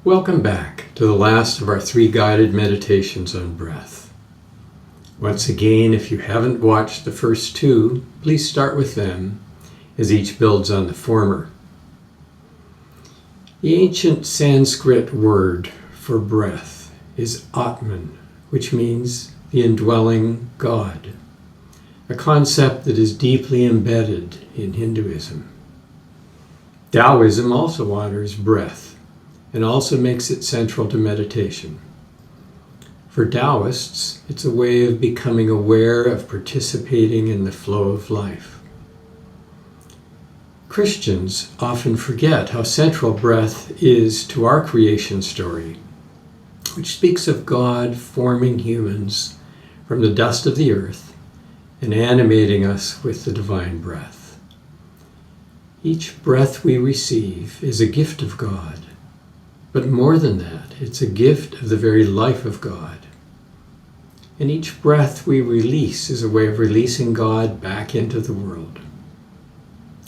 Welcome back to the last of our 3 guided meditations on breath. Once again, if you haven't watched the first 2, please start with them, as each builds on the former. The ancient Sanskrit word for breath is Atman, which means the indwelling God, a concept that is deeply embedded in Hinduism. Taoism also honors breath and also makes it central to meditation. For Taoists, it's a way of becoming aware of participating in the flow of life. Christians often forget how central breath is to our creation story, which speaks of God forming humans from the dust of the earth and animating us with the divine breath. Each breath we receive is a gift of God. But more than that, it's a gift of the very life of God. And each breath we release is a way of releasing God back into the world.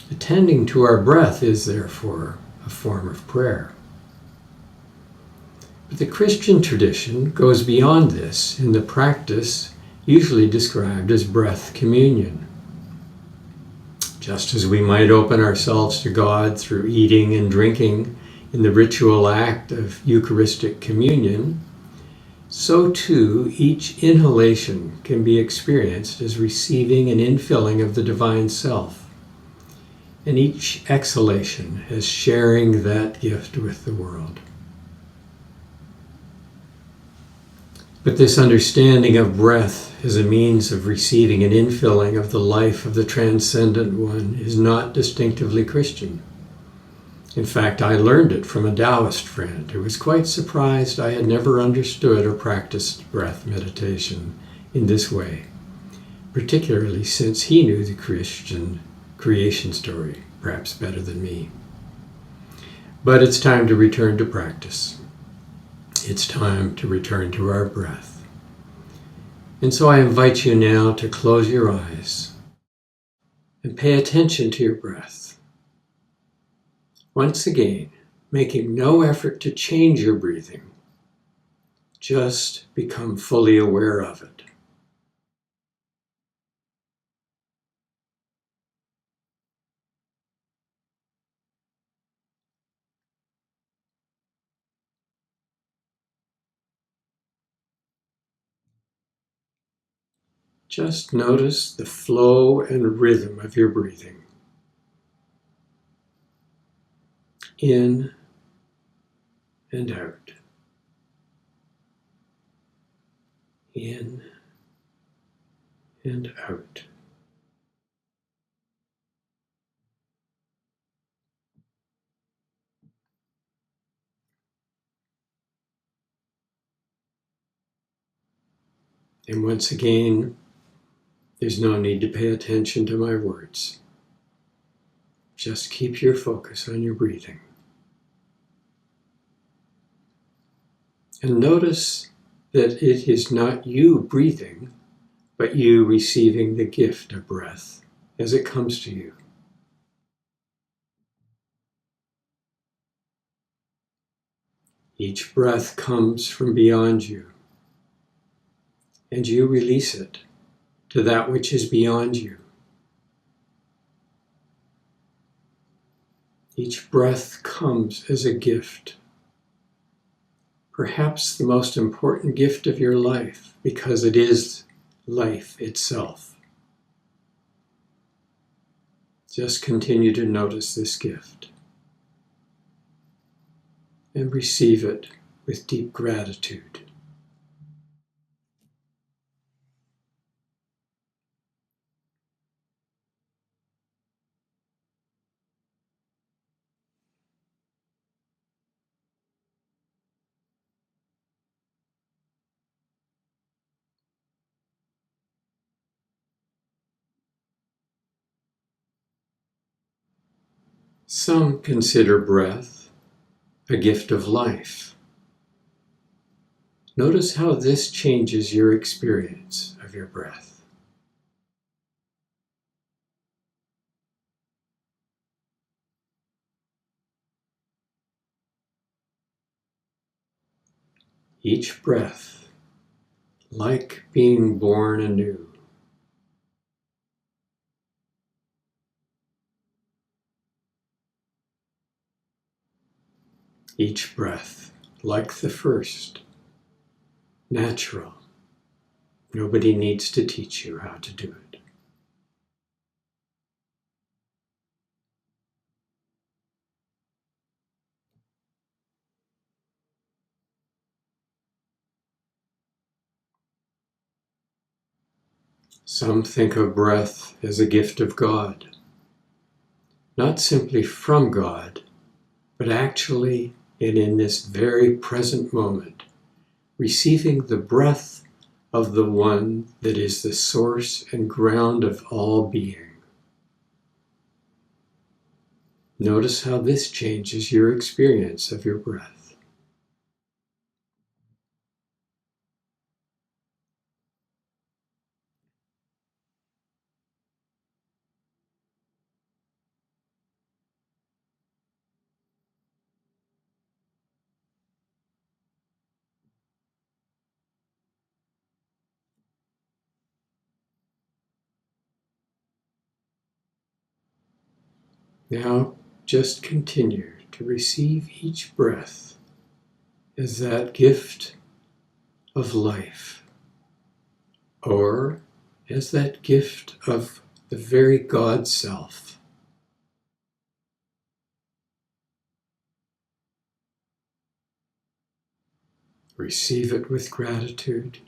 Attending to our breath is, therefore, a form of prayer. But the Christian tradition goes beyond this in the practice usually described as breath communion. Just as we might open ourselves to God through eating and drinking, in the ritual act of Eucharistic communion, so too each inhalation can be experienced as receiving an infilling of the divine self, and each exhalation as sharing that gift with the world. But this understanding of breath as a means of receiving an infilling of the life of the transcendent one is not distinctively Christian. In fact, I learned it from a Taoist friend who was quite surprised I had never understood or practiced breath meditation in this way, particularly since he knew the Christian creation story perhaps better than me. But it's time to return to practice. It's time to return to our breath. And so I invite you now to close your eyes and pay attention to your breath. Once again, making no effort to change your breathing, just become fully aware of it. Just notice the flow and rhythm of your breathing. In and out. In and out. And once again, there's no need to pay attention to my words. Just keep your focus on your breathing. And notice that it is not you breathing, but you receiving the gift of breath as it comes to you. Each breath comes from beyond you, and you release it to that which is beyond you. Each breath comes as a gift, perhaps the most important gift of your life, because it is life itself. Just continue to notice this gift and receive it with deep gratitude. Some consider breath a gift of life. Notice how this changes your experience of your breath. each breath like being born anew. Each breath like the first, natural. Nobody needs to teach you how to do it. Some think of breath as a gift of God, not simply from God, but actually and in this very present moment, receiving the breath of the one that is the source and ground of all being. Notice how this changes your experience of your breath. Now just continue to receive each breath as that gift of life, or as that gift of the very God self. Receive it with gratitude.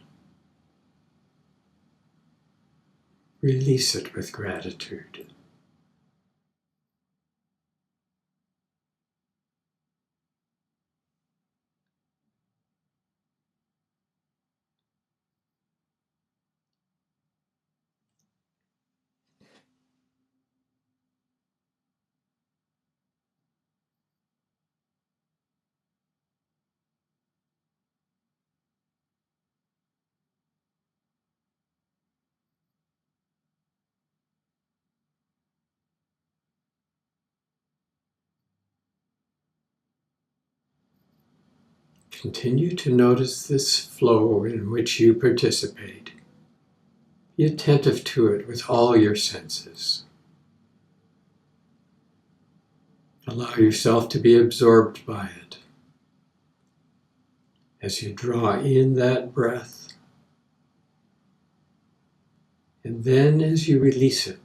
Release it with gratitude. Continue to notice this flow in which you participate. Be attentive to it with all your senses. Allow yourself to be absorbed by it. As you draw in that breath, and then as you release it,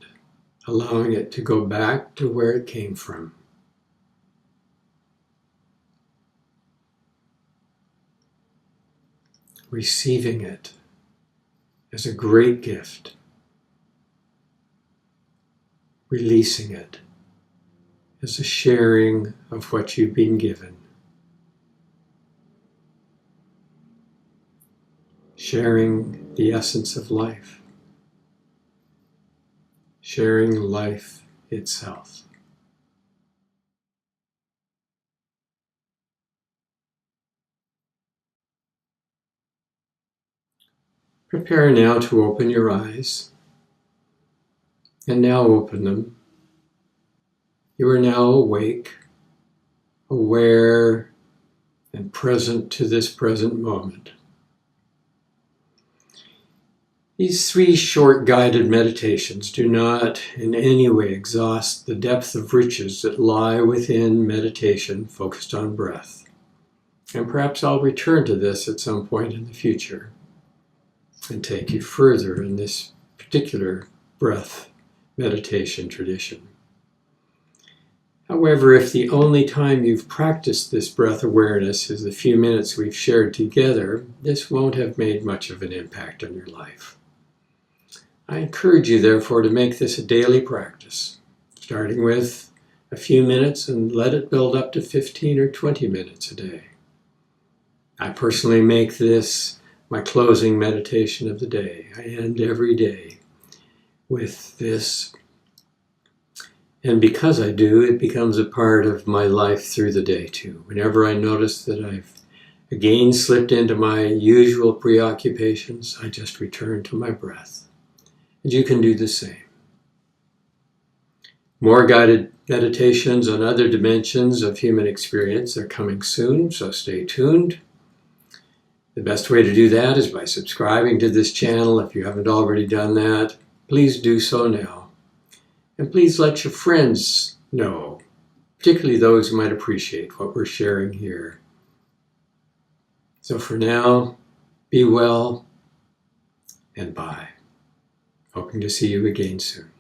allowing it to go back to where it came from. Receiving it as a great gift. Releasing it as a sharing of what you've been given. Sharing the essence of life. Sharing life itself. Prepare now to open your eyes. And now open them. You are now awake, aware, and present to this present moment. These 3 short guided meditations do not in any way exhaust the depth of riches that lie within meditation focused on breath. And perhaps I'll return to this at some point in the future and take you further in this particular breath meditation tradition. However, if the only time you've practiced this breath awareness is the few minutes we've shared together, this won't have made much of an impact on your life. I encourage you, therefore, to make this a daily practice, starting with a few minutes and let it build up to 15 or 20 minutes a day. I personally make this my closing meditation of the day. I end every day with this. And because I do, it becomes a part of my life through the day too. Whenever I notice that I've again slipped into my usual preoccupations, I just return to my breath. And you can do the same. More guided meditations on other dimensions of human experience are coming soon, so stay tuned. The best way to do that is by subscribing to this channel. If you haven't already done that, please do so now. And please let your friends know, particularly those who might appreciate what we're sharing here. So for now, be well and bye. Hoping to see you again soon.